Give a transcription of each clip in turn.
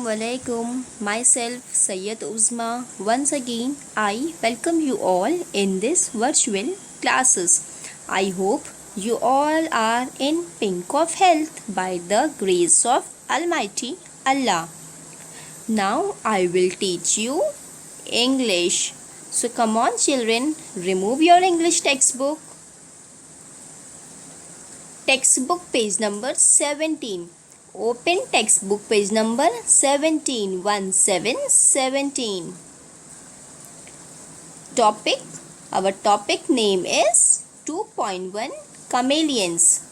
Assalamualaikum. Myself Sayyid Uzma. Once again, I welcome you all in this virtual classes. I hope you all are in pink of health by the grace of Almighty Allah. Now I will teach you English. So come on children, remove your English textbook. Textbook page number 17. Open textbook page number 17. 17. Topic. Our topic name is 2.1 Chameleons.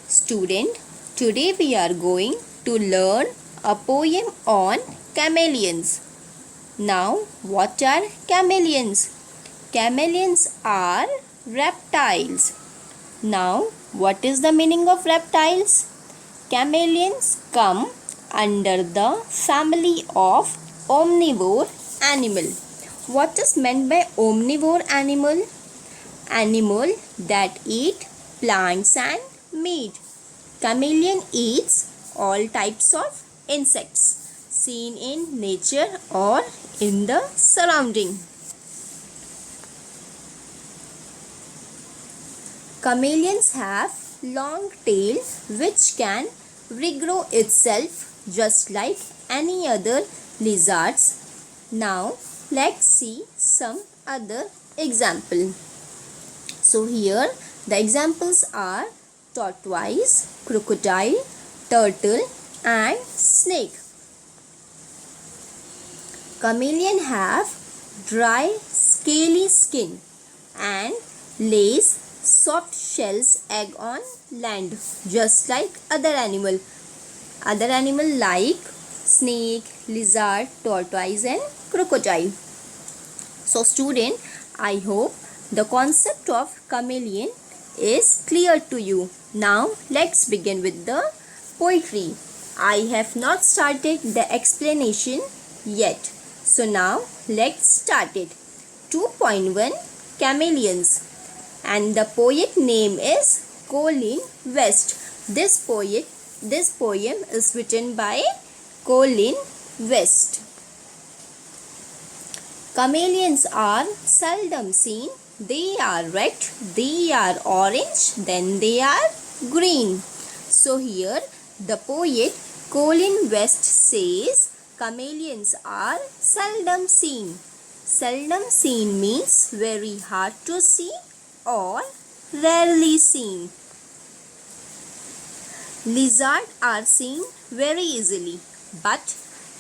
Student, today we are going to learn a poem on chameleons. Now, what are chameleons? Chameleons are reptiles. Now, what is the meaning of reptiles? Chameleons come under the family of omnivore animal. What is meant by omnivore animal? Animal that eat plants and meat. Chameleon eats all types of insects seen in nature or in the surrounding. Chameleons have long tail which can regrow itself just like any other lizards. Now let's see some other example. So here the examples are tortoise, crocodile, turtle and snake. Chameleon have dry scaly skin and lays soft shells egg on land just like other animal like snake, lizard, tortoise and crocodile. So student, I hope the concept of chameleon is clear to you. Now let's begin with the poetry. I have not started the explanation yet. So now let's start it. 2.1 Chameleons. And the poet name is Colin West. This poem is written by Colin West. Chameleons are seldom seen. They are red, they are orange, then they are green. So here the poet Colin West says chameleons are seldom seen. Seldom seen means very hard to see or rarely seen. Lizards are seen very easily, but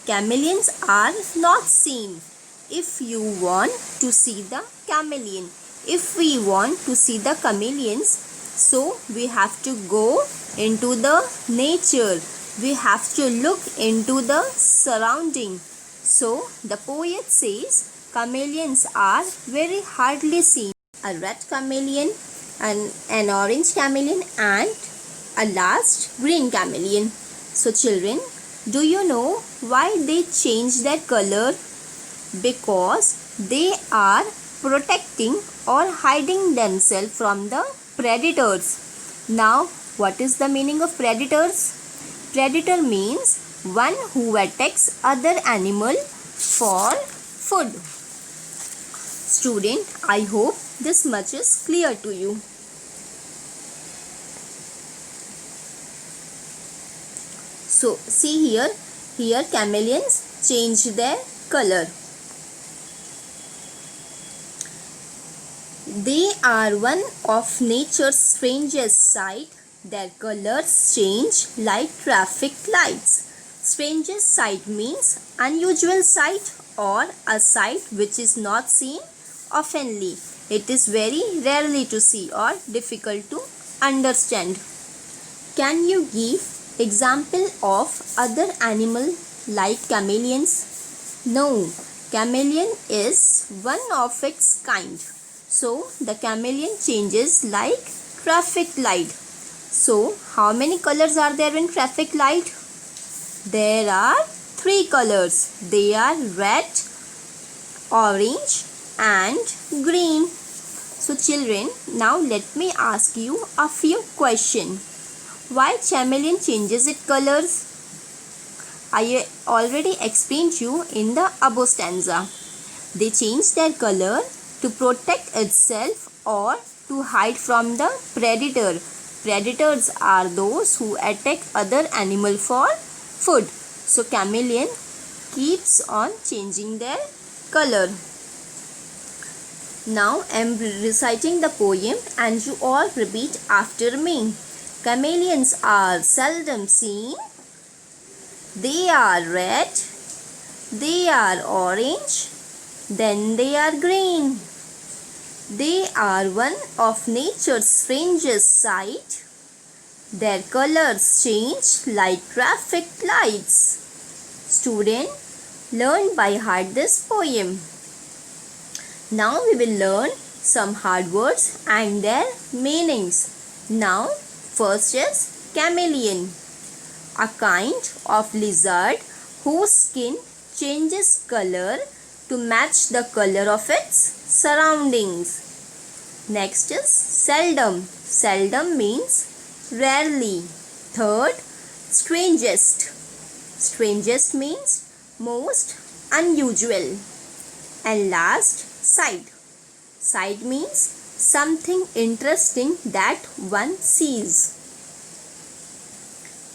chameleons are not seen. If you want to see the chameleon, if we want to see the chameleons, so we have to go into the nature. We have to look into the surrounding. So the poet says chameleons are very hardly seen. A red chameleon, an orange chameleon and a last green chameleon. So children, do you know why they change their color? Because they are protecting or hiding themselves from the predators. Now, what is the meaning of predators? Predator means one who attacks other animal for food. Student, I hope this much is clear to you. So see here chameleons change their color. They are one of nature's strangest sight. Their colors change like traffic lights. Strangest sight means unusual sight or a sight which is not seen oftenly. It is very rarely to see or difficult to understand. Can you give example of other animal like chameleons? No, chameleon is one of its kind. So the chameleon changes like traffic light. So how many colors are there in traffic light? There are 3 colors. They are red, orange and green. So children, now let me ask you a few questions. Why chameleon changes its colors? I already explained you in the above stanza. They change their color to protect itself or to hide from the predator. Predators are those who attack other animal for food. So chameleon keeps on changing their color. Now I am reciting the poem and you all repeat after me. Chameleons are seldom seen. They are red. They are orange. Then they are green. They are one of nature's strangest sight. Their colors change like traffic lights. Student, learn by heart this poem. Now we will learn some hard words and their meanings. Now, first is chameleon, a kind of lizard whose skin changes color to match the color of its surroundings. Next is seldom. Seldom means rarely. Third, strangest. Strangest means most unusual. And last, sight. Sight means something interesting that one sees.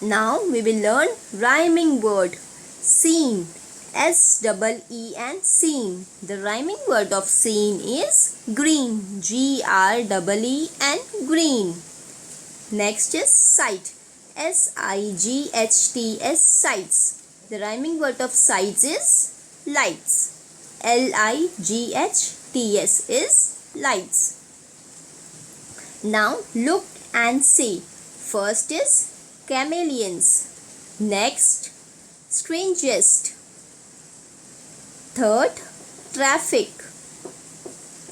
Now we will learn rhyming word. Seen. S-E-E-N, seen. The rhyming word of seen is green. G-R-E-E-N, green. Next is sight. S-I-G-H-T-S, sights. The rhyming word of sights is lights. L-I-G-H-T-S is lights. Now look and say. First is chameleons. Next, strangest. Third, traffic.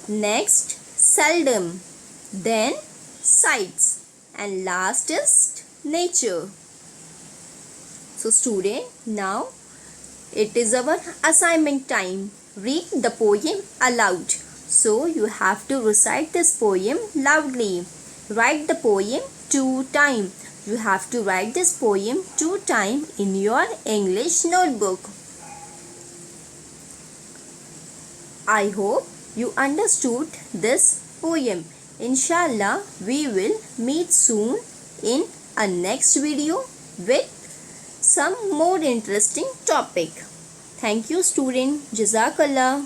Next, seldom. Then, sights. And last is nature. So student, now it is our assignment time. Read the poem aloud. So you have to recite this poem loudly. Write the poem 2 times. You have to write this poem 2 times in your English notebook. I hope you understood this poem. Inshallah, we will meet soon in a next video with some more interesting topic. Thank you student. Jazakallah.